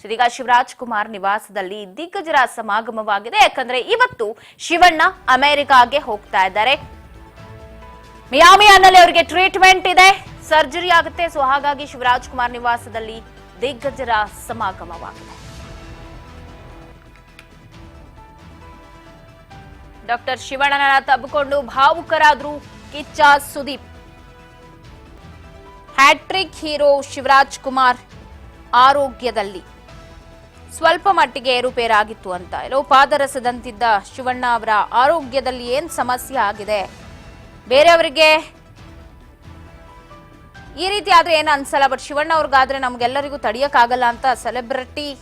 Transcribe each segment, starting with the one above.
ಇದೀಗ ಶಿವರಾಜ್ ಕುಮಾರ್ ನಿವಾಸದಲ್ಲಿ ದಿಗ್ಗಜರ ಸಮಾಗಮವಾಗಿದೆ. ಯಾಕಂದ್ರೆ ಇವತ್ತು ಶಿವಣ್ಣ ಅಮೆರಿಕಾಗೆ ಹೋಗ್ತಾ ಇದ್ದಾರೆ. ಮಿಯಾಮಿಯಲ್ಲಿ ಅವರಿಗೆ ಟ್ರೀಟ್ಮೆಂಟ್ ಇದೆ, ಸರ್ಜರಿ ಆಗುತ್ತೆ. ಸೊ ಹಾಗಾಗಿ ಶಿವರಾಜ್ ಕುಮಾರ್ ನಿವಾಸದಲ್ಲಿ ದಿಗ್ಗಜರ ಸಮಾಗಮವಾಗಿದೆ. ಡಾಕ್ಟರ್ ಶಿವಣ್ಣನ ತಬ್ಬಿಕೊಂಡು ಭಾವುಕರಾದ್ರು ಕಿಚ್ಚ ಸುದೀಪ್. ಹ್ಯಾಟ್ರಿಕ್ ಹೀರೋ ಶಿವರಾಜ್ ಕುಮಾರ್ ಆರೋಗ್ಯದಲ್ಲಿ ಸ್ವಲ್ಪ ಮಟ್ಟಿಗೆ ಏರುಪೇರಾಗಿತ್ತು ಅಂತ ಎಲ್ಲೋ ಪಾದರಸದಂತಿದ್ದ ಶಿವಣ್ಣ ಅವರ ಆರೋಗ್ಯದಲ್ಲಿ ಏನ್ ಸಮಸ್ಯೆ ಆಗಿದೆ, ಬೇರೆಯವರಿಗೆ ಈ ರೀತಿ ಆದ್ರೆ ಏನು ಅನ್ಸಲ್ಲ, ಬಟ್ ಶಿವಣ್ಣ ಅವ್ರಿಗಾದ್ರೆ ನಮ್ಗೆಲ್ಲರಿಗೂ ತಡಿಯಕ್ಕಾಗಲ್ಲ ಅಂತ ಸೆಲೆಬ್ರಿಟಿಗಳು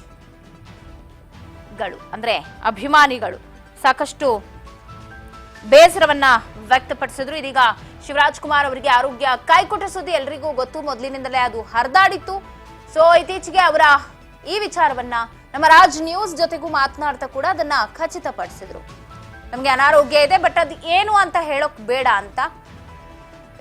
ಅಂದ್ರೆ ಅಭಿಮಾನಿಗಳು ಸಾಕಷ್ಟು ಬೇಸರವನ್ನ ವ್ಯಕ್ತಪಡಿಸಿದ್ರು. ಇದೀಗ ಶಿವರಾಜ್ ಕುಮಾರ್ ಅವರಿಗೆ ಆರೋಗ್ಯ ಕೈಕೊಟ್ಟ ಸುದ್ದಿ ಎಲ್ರಿಗೂ ಗೊತ್ತು, ಮೊದಲಿನಿಂದಲೇ ಅದು ಹರಿದಾಡಿತ್ತು. ಸೊ ಇತ್ತೀಚೆಗೆ ಅವರ ಈ ವಿಚಾರವನ್ನ ನಮ್ಮ ರಾಜ್ ನ್ಯೂಸ್ ಜೊತೆಗೂ ಮಾತನಾಡ್ತಾ ಕೂಡ ಅದನ್ನ ಖಚಿತಪಡಿಸಿದ್ರು. ನಮ್ಗೆ ಅನಾರೋಗ್ಯ ಇದೆ, ಬಟ್ ಅದು ಏನು ಅಂತ ಹೇಳೋಕ್ ಬೇಡ ಅಂತ,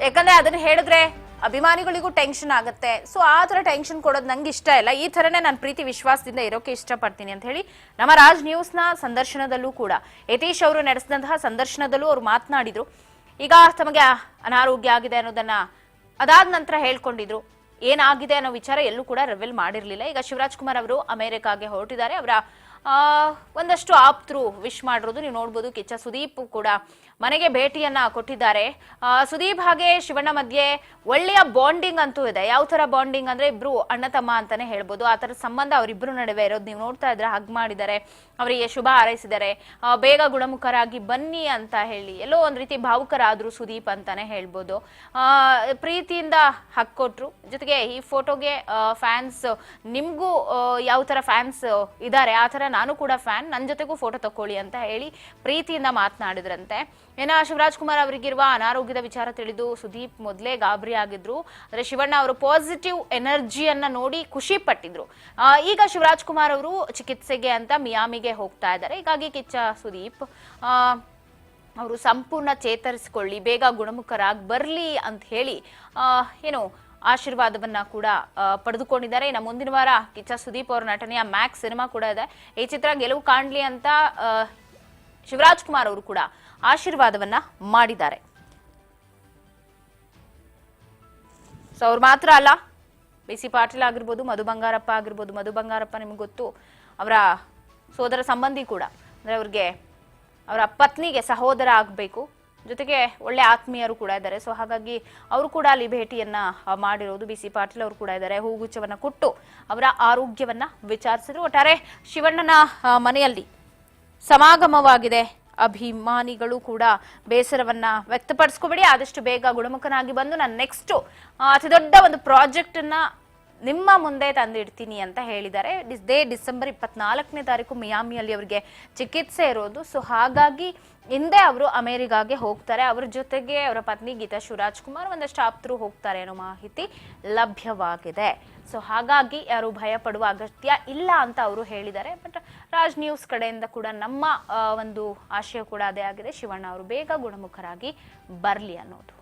ಯಾಕಂದ್ರೆ ಅದನ್ನ ಹೇಳಿದ್ರೆ ಅಭಿಮಾನಿಗಳಿಗೂ ಟೆನ್ಷನ್ ಆಗುತ್ತೆ. ಸೊ ಆ ತರ ಟೆನ್ಷನ್ ಕೊಡೋದು ನಂಗೆ ಇಷ್ಟ ಇಲ್ಲ. ಈ ತರನೇ ನಾನು ಪ್ರೀತಿ ವಿಶ್ವಾಸದಿಂದ ಇರೋಕೆ ಇಷ್ಟಪಡ್ತೀನಿ ಅಂತ ಹೇಳಿ ನಮ್ಮ ರಾಜ್ ನ್ಯೂಸ್ನ ಸಂದರ್ಶನದಲ್ಲೂ ಕೂಡ ಯತೀಶ್ ಅವರು ನಡೆಸಿದಂತಹ ಸಂದರ್ಶನದಲ್ಲೂ ಅವರು ಮಾತನಾಡಿದ್ರು. ಈಗ ತಮಗೆ ಅನಾರೋಗ್ಯ ಆಗಿದೆ ಅನ್ನೋದನ್ನ ಅದಾದ ನಂತರ ಹೇಳ್ಕೊಂಡಿದ್ರು. ಏನಾಗಿದೆ ಅನ್ನೋ ವಿಚಾರ ಎಲ್ಲೂ ಕೂಡ ರಿವೀಲ್ ಮಾಡಿರ್ಲಿಲ್ಲ. ಈಗ ಶಿವರಾಜ್ ಕುಮಾರ್ ಅವರು ಅಮೆರಿಕಾಗೆ ಹೊರಟಿದ್ದಾರೆ. ಅವರ ಒಂದಷ್ಟು ಆಪ್ತರು ವಿಶ್ ಮಾಡಿರೋದು ನೀವು ನೋಡ್ಬೋದು. ಕಿಚ್ಚ ಸುದೀಪ್ ಕೂಡ ಮನೆಗೆ ಭೇಟಿಯನ್ನ ಕೊಟ್ಟಿದ್ದಾರೆ. ಸುದೀಪ್ ಹಾಗೆ ಶಿವಣ್ಣ ಮಧ್ಯೆ ಒಳ್ಳೆಯ ಬಾಂಡಿಂಗ್ ಅಂತೂ ಇದೆ. ಯಾವ ತರ ಬಾಂಡಿಂಗ್ ಅಂದ್ರೆ ಇಬ್ರು ಅಣ್ಣ ತಮ್ಮ ಅಂತಾನೆ ಹೇಳ್ಬೋದು. ಆ ತರ ಸಂಬಂಧ ಅವರಿಬ್ರು ನಡುವೆ ಇರೋದು ನೀವು ನೋಡ್ತಾ ಇದ್ರೆ. ಹಗ್ ಮಾಡಿದ್ದಾರೆ, ಅವರಿಗೆ ಶುಭ ಹಾರೈಸಿದ್ದಾರೆ, ಬೇಗ ಗುಣಮುಖರಾಗಿ ಬನ್ನಿ ಅಂತ ಹೇಳಿ ಎಲ್ಲೋ ಒಂದ್ ರೀತಿ ಭಾವುಕರಾದ್ರು ಸುದೀಪ್ ಅಂತಾನೆ ಹೇಳ್ಬೋದು. ಪ್ರೀತಿಯಿಂದ ಹಗ್ ಕೊಟ್ರು. ಜೊತೆಗೆ ಈ ಫೋಟೋಗೆ ಫ್ಯಾನ್ಸ್, ನಿಮ್ಗೂ ಯಾವ ತರ ಫ್ಯಾನ್ಸ್ ಇದ್ದಾರೆ ಆ ತರ ನಾನು ಕೂಡ ಫ್ಯಾನ್, ನನ್ನ ಜೊತೆಗೂ ಫೋಟೋ ತಕೊಳ್ಳಿ ಅಂತ ಹೇಳಿ ಪ್ರೀತಿಯಿಂದ ಮಾತನಾಡಿದ್ರಂತೆ. ಶಿವರಾಜ್ ಕುಮಾರ್ ಅವರಿಗಿರುವ ಅನಾರೋಗ್ಯದ ವಿಚಾರ ತಿಳಿದು ಸುದೀಪ್ ಮೊದಲೇ ಗಾಬರಿ ಆಗಿದ್ರು. ಅಂದ್ರೆ ಶಿವಣ್ಣ ಅವರು ಪಾಸಿಟಿವ್ ಎನರ್ಜಿಯನ್ನ ನೋಡಿ ಖುಷಿ ಪಟ್ಟಿದ್ರು. ಈಗ ಶಿವರಾಜ್ ಕುಮಾರ್ ಅವರು ಚಿಕಿತ್ಸೆಗೆ ಅಂತ ಮಿಯಾಮಿಗೆ ಹೋಗ್ತಾ ಇದ್ದಾರೆ. ಹೀಗಾಗಿ ಕಿಚ್ಚ ಸುದೀಪ್ ಅವರು ಸಂಪೂರ್ಣ ಚೇತರಿಸಿಕೊಳ್ಳಿ, ಬೇಗ ಗುಣಮುಖರಾಗಿ ಬರ್ಲಿ ಅಂತ ಹೇಳಿ ಏನು ಆಶೀರ್ವಾದವನ್ನ ಕೂಡ ಪಡೆದುಕೊಂಡಿದ್ದಾರೆ. ಇನ್ನು ಮುಂದಿನ ವಾರ ಕಿಚ್ಚ ಸುದೀಪ್ ಅವರ ನಟನೆಯ ಮ್ಯಾಕ್ಸ್ ಸಿನಿಮಾ ಕೂಡ ಇದೆ. ಈ ಚಿತ್ರ ಗೆಲುವು ಕಾಣ್ಲಿ ಅಂತ ಶಿವರಾಜ್ ಕುಮಾರ್ ಅವರು ಕೂಡ ಆಶೀರ್ವಾದವನ್ನ ಮಾಡಿದ್ದಾರೆ. ಸೊ ಅವ್ರು ಮಾತ್ರ ಅಲ್ಲ, ಬಿ.ಸಿ. ಪಾಟೀಲ್ ಆಗಿರ್ಬೋದು, ಮಧು ಬಂಗಾರಪ್ಪ ಆಗಿರ್ಬೋದು. ಮಧು ಬಂಗಾರಪ್ಪ ನಿಮ್ಗೆ ಗೊತ್ತು, ಅವರ ಸೋದರ ಸಂಬಂಧಿ ಕೂಡ. ಅಂದ್ರೆ ಅವ್ರಿಗೆ ಅವರ ಪತ್ನಿಗೆ ಸಹೋದರ ಆಗ್ಬೇಕು, ಜೊತೆಗೆ ಒಳ್ಳೆ ಆತ್ಮೀಯರು ಕೂಡ ಇದ್ದಾರೆ. ಸೊ ಹಾಗಾಗಿ ಅವರು ಕೂಡ ಅಲ್ಲಿ ಭೇಟಿಯನ್ನ ಮಾಡಿರೋದು. ಬಿ.ಸಿ. ಪಾಟೀಲ್ ಅವರು ಕೂಡ ಇದ್ದಾರೆ. ಹೂಗುಚ್ಛವನ್ನ ಕೊಟ್ಟು ಅವರ ಆರೋಗ್ಯವನ್ನ ವಿಚಾರಿಸಿದ್ರು. ಒಟ್ಟಾರೆ ಶಿವಣ್ಣನ ಮನೆಯಲ್ಲಿ ಸಮಾಗಮವಾಗಿದೆ. ಅಭಿಮಾನಿಗಳು ಕೂಡ ಬೇಸರವನ್ನ ವ್ಯಕ್ತಪಡಿಸ್ಕೋಬೇಡಿ, ಆದಷ್ಟು ಬೇಗ ಗುಣಮುಖನಾಗಿ ಬಂದು ನಾನು ನೆಕ್ಸ್ಟ್ ಅತಿ ದೊಡ್ಡ ಒಂದು ಪ್ರಾಜೆಕ್ಟ್ ಅನ್ನ ನಿಮ್ಮ ಮುಂದೆ ತಂದಿಡ್ತೀನಿ ಅಂತ ಹೇಳಿದ್ದಾರೆ. ಡಿಸೆಂಬರ್ 24ನೇ ತಾರೀಕು ಮಿಯಾಮಿಯಲ್ಲಿ ಅವರಿಗೆ ಚಿಕಿತ್ಸೆ ಇರೋದು. ಸೊ ಹಾಗಾಗಿ ಹಿಂದೆ ಅವರು ಅಮೆರಿಕಾಗೆ ಹೋಗ್ತಾರೆ. ಅವರ ಜೊತೆಗೆ ಅವರ ಪತ್ನಿ ಗೀತಾ ಶಿವರಾಜ್ ಕುಮಾರ್, ಒಂದಷ್ಟು ಆಪ್ತರು ಹೋಗ್ತಾರೆ ಅನ್ನೋ ಮಾಹಿತಿ ಲಭ್ಯವಾಗಿದೆ. ಸೊ ಹಾಗಾಗಿ ಯಾರು ಭಯ ಪಡುವ ಅಗತ್ಯ ಇಲ್ಲ ಅಂತ ಅವರು ಹೇಳಿದ್ದಾರೆ. ಬಟ್ ರಾಜ್ ನ್ಯೂಸ್ ಕಡೆಯಿಂದ ಕೂಡ ನಮ್ಮ ಒಂದು ಆಶಯ ಕೂಡ ಅದೇ ಆಗಿದೆ, ಶಿವಣ್ಣ ಅವರು ಬೇಗ ಗುಣಮುಖರಾಗಿ ಬರ್ಲಿ ಅನ್ನೋದು.